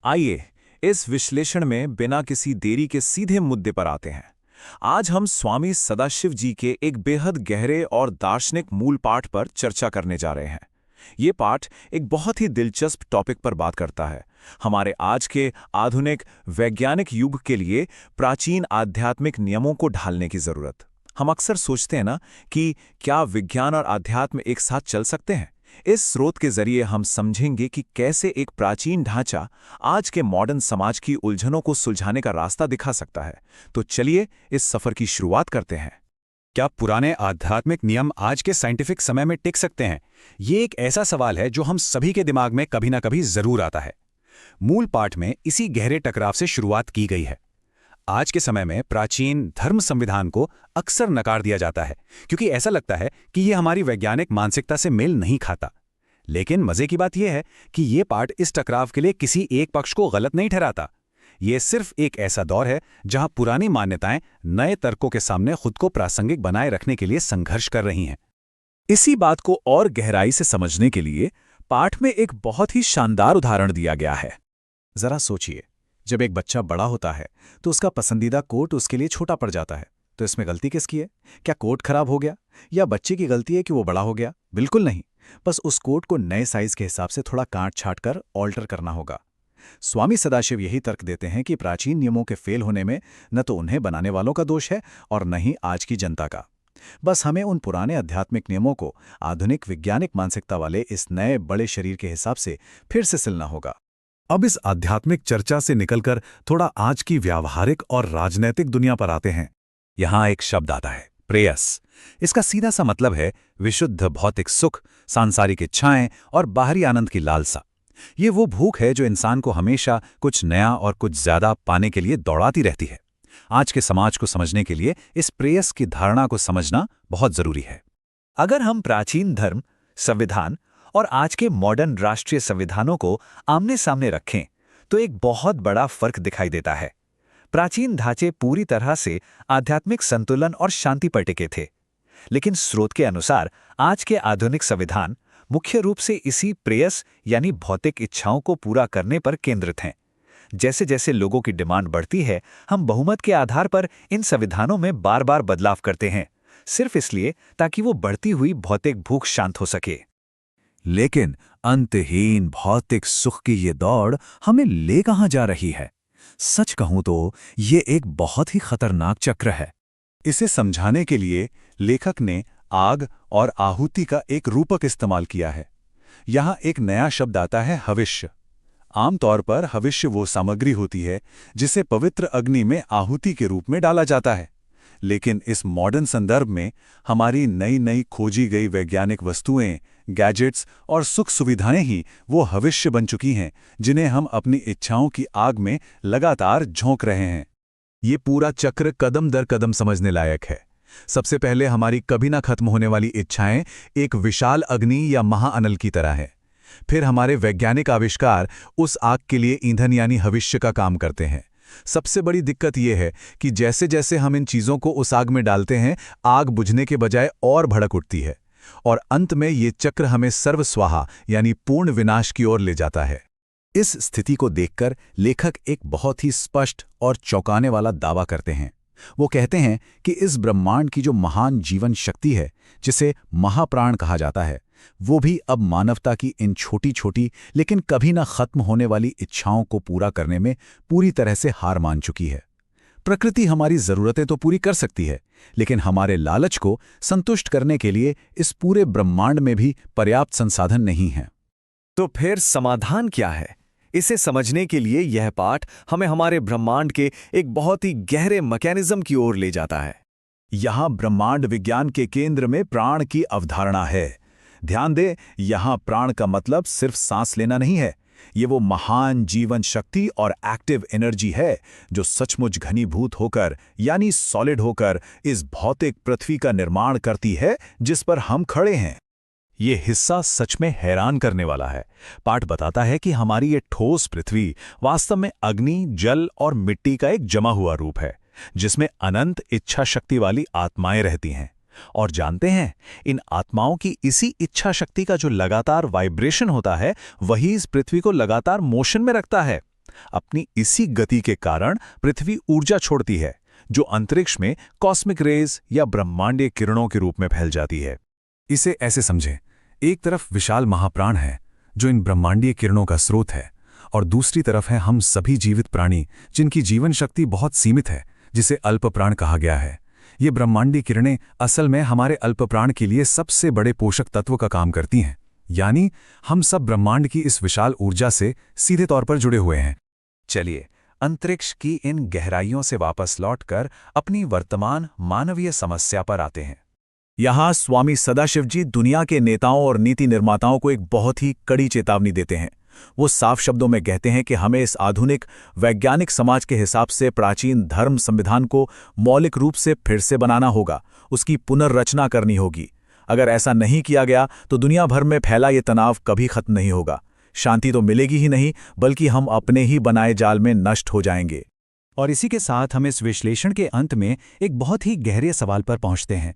आइए इस विश्लेषण में बिना किसी देरी के सीधे मुद्दे पर आते हैं। आज हम स्वामी सदाशिव जी के एक बेहद गहरे और दार्शनिक मूल पाठ पर चर्चा करने जा रहे हैं। ये पाठ एक बहुत ही दिलचस्प टॉपिक पर बात करता है, हमारे आज के आधुनिक वैज्ञानिक युग के लिए प्राचीन आध्यात्मिक नियमों को ढालने की जरूरत। हम अक्सर सोचते हैं ना कि क्या विज्ञान और आध्यात्म एक साथ चल सकते हैं। इस स्रोत के जरिए हम समझेंगे कि कैसे एक प्राचीन ढांचा आज के मॉडर्न समाज की उलझनों को सुलझाने का रास्ता दिखा सकता है। तो चलिए इस सफर की शुरुआत करते हैं। क्या पुराने आध्यात्मिक नियम आज के साइंटिफिक समय में टिक सकते हैं? ये एक ऐसा सवाल है जो हम सभी के दिमाग में कभी ना कभी जरूर आता है। मूल पाठ में इसी गहरे टकराव से शुरुआत की गई है। आज के समय में प्राचीन धर्म संविधान को अक्सर नकार दिया जाता है क्योंकि ऐसा लगता है कि ये हमारी वैज्ञानिक मानसिकता से मेल नहीं खाता। लेकिन मजे की बात यह है कि ये पाठ इस टकराव के लिए किसी एक पक्ष को गलत नहीं ठहराता। ये सिर्फ एक ऐसा दौर है जहां पुरानी मान्यताएं नए तर्कों के सामने खुद को प्रासंगिक बनाए रखने के लिए संघर्ष कर रही हैं। इसी बात को और गहराई से समझने के लिए पाठ में एक बहुत ही शानदार उदाहरण दिया गया है। जरा सोचिए, जब एक बच्चा बड़ा होता है तो उसका पसंदीदा कोट उसके लिए छोटा पड़ जाता है। तो इसमें गलती किसकी है? क्या कोट खराब हो गया या बच्चे की गलती है कि वो बड़ा हो गया? बिल्कुल नहीं। बस उस कोट को नए साइज के हिसाब से थोड़ा काट छाट कर ऑल्टर करना होगा। स्वामी सदाशिव यही तर्क देते हैं कि प्राचीन नियमों के फेल होने में न तो उन्हें बनाने वालों का दोष है और न ही आज की जनता का। बस हमें उन पुराने आध्यात्मिक नियमों को आधुनिक वैज्ञानिक मानसिकता वाले इस नए बड़े शरीर के हिसाब से फिर से सिलना होगा। अब इस आध्यात्मिक चर्चा से निकलकर थोड़ा आज की व्यावहारिक और राजनैतिक दुनिया पर आते हैं। यहां एक शब्द आता है, प्रेयस। इसका सीधा सा मतलब है विशुद्ध भौतिक सुख, सांसारिक इच्छाएं और बाहरी आनंद की लालसा। ये वो भूख है जो इंसान को हमेशा कुछ नया और कुछ ज्यादा पाने के लिए दौड़ाती रहती है। आज के समाज को समझने के लिए इस प्रेयस की धारणा को समझना बहुत जरूरी है। अगर हम प्राचीन धर्म, संविधान और आज के मॉडर्न राष्ट्रीय संविधानों को आमने सामने रखें तो एक बहुत बड़ा फर्क दिखाई देता है। प्राचीन ढांचे पूरी तरह से आध्यात्मिक संतुलन और शांति पर टिके थे, लेकिन स्रोत के अनुसार आज के आधुनिक संविधान मुख्य रूप से इसी प्रेयस यानी भौतिक इच्छाओं को पूरा करने पर केंद्रित हैं। जैसे जैसे लोगों की डिमांड बढ़ती है, हम बहुमत के आधार पर इन संविधानों में बार बार बदलाव करते हैं, सिर्फ इसलिए ताकि वो बढ़ती हुई भौतिक भूख शांत हो सके। लेकिन अंतहीन भौतिक सुख की ये दौड़ हमें ले कहां जा रही है? सच कहूं तो ये एक बहुत ही खतरनाक चक्र है। इसे समझाने के लिए लेखक ने आग और आहुति का एक रूपक इस्तेमाल किया है। यहाँ एक नया शब्द आता है, हविष्य। आमतौर पर हविष्य वो सामग्री होती है जिसे पवित्र अग्नि में आहुति के रूप में डाला जाता है। लेकिन इस मॉडर्न संदर्भ में हमारी नई नई खोजी गई वैज्ञानिक वस्तुएं, गैजेट्स और सुख सुविधाएं ही वो हविष्य बन चुकी हैं जिन्हें हम अपनी इच्छाओं की आग में लगातार झोंक रहे हैं। ये पूरा चक्र कदम दर कदम समझने लायक है। सबसे पहले हमारी कभी ना खत्म होने वाली इच्छाएं एक विशाल अग्नि या महाअनल की तरह है। फिर हमारे वैज्ञानिक आविष्कार उस आग के लिए ईंधन यानी हविष्य का काम करते हैं। सबसे बड़ी दिक्कत यह है कि जैसे जैसे हम इन चीजों को उस आग में डालते हैं, आग बुझने के बजाय और भड़क उठती है और अंत में ये चक्र हमें सर्वस्वाहा यानी पूर्ण विनाश की ओर ले जाता है। इस स्थिति को देखकर लेखक एक बहुत ही स्पष्ट और चौंकाने वाला दावा करते हैं। वो कहते हैं कि इस ब्रह्मांड की जो महान जीवन शक्ति है, जिसे महाप्राण कहा जाता है, वो भी अब मानवता की इन छोटी छोटी लेकिन कभी ना खत्म होने वाली इच्छाओं को पूरा करने में पूरी तरह से हार मान चुकी है। प्रकृति हमारी जरूरतें तो पूरी कर सकती है, लेकिन हमारे लालच को संतुष्ट करने के लिए इस पूरे ब्रह्मांड में भी पर्याप्त संसाधन नहीं है। तो फिर समाधान क्या है? इसे समझने के लिए यह पाठ हमें हमारे ब्रह्मांड के एक बहुत ही गहरे मैकेनिज्म की ओर ले जाता है। यहाँ ब्रह्मांड विज्ञान के केंद्र में प्राण की अवधारणा है। ध्यान दें, यहाँ प्राण का मतलब सिर्फ सांस लेना नहीं है। ये वो महान जीवन शक्ति और एक्टिव एनर्जी है जो सचमुच घनीभूत होकर यानी सॉलिड होकर इस भौतिक पृथ्वी का निर्माण करती है जिस पर हम खड़े हैं। ये हिस्सा सच में हैरान करने वाला है। पाठ बताता है कि हमारी ये ठोस पृथ्वी वास्तव में अग्नि, जल और मिट्टी का एक जमा हुआ रूप है जिसमें अनंत इच्छा शक्ति वाली आत्माएं रहती हैं। और जानते हैं, इन आत्माओं की इसी इच्छा शक्ति का जो लगातार वाइब्रेशन होता है वही इस पृथ्वी को लगातार मोशन में रखता है। अपनी इसी गति के कारण पृथ्वी ऊर्जा छोड़ती है, जो अंतरिक्ष में कॉस्मिक रेज या ब्रह्मांडीय किरणों के रूप में फैल जाती है। इसे ऐसे समझें, एक तरफ विशाल महाप्राण है जो इन ब्रह्मांडीय किरणों का स्रोत है, और दूसरी तरफ है हम सभी जीवित प्राणी जिनकी जीवन शक्ति बहुत सीमित है, जिसे अल्प प्राण कहा गया है। ये ब्रह्मांडीय किरणें असल में हमारे अल्प प्राण के लिए सबसे बड़े पोषक तत्व का काम करती हैं, यानी हम सब ब्रह्मांड की इस विशाल ऊर्जा से सीधे तौर पर जुड़े हुए हैं। चलिए अंतरिक्ष की इन गहराइयों से वापस लौटकर अपनी वर्तमान मानवीय समस्या पर आते हैं। यहाँ स्वामी सदाशिव जी दुनिया के नेताओं और नीति निर्माताओं को एक बहुत ही कड़ी चेतावनी देते हैं। वो साफ शब्दों में कहते हैं कि हमें इस आधुनिक वैज्ञानिक समाज के हिसाब से प्राचीन धर्म संविधान को मौलिक रूप से फिर से बनाना होगा, उसकी पुनर्रचना करनी होगी। अगर ऐसा नहीं किया गया तो दुनिया भर में फैला ये तनाव कभी खत्म नहीं होगा। शांति तो मिलेगी ही नहीं, बल्कि हम अपने ही बनाए जाल में नष्ट हो जाएंगे। और इसी के साथ हम इस विश्लेषण के अंत में एक बहुत ही गहरे सवाल पर पहुंचते हैं।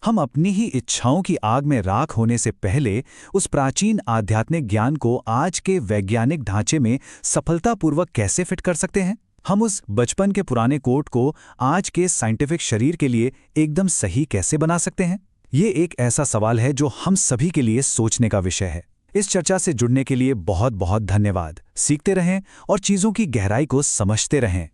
हम अपनी ही इच्छाओं की आग में राख होने से पहले उस प्राचीन आध्यात्मिक ज्ञान को आज के वैज्ञानिक ढांचे में सफलतापूर्वक कैसे फिट कर सकते हैं? हम उस बचपन के पुराने कोड को आज के साइंटिफिक शरीर के लिए एकदम सही कैसे बना सकते हैं? ये एक ऐसा सवाल है जो हम सभी के लिए सोचने का विषय है। इस चर्चा से जुड़ने के लिए बहुत बहुत धन्यवाद। सीखते रहें और चीज़ों की गहराई को समझते रहें।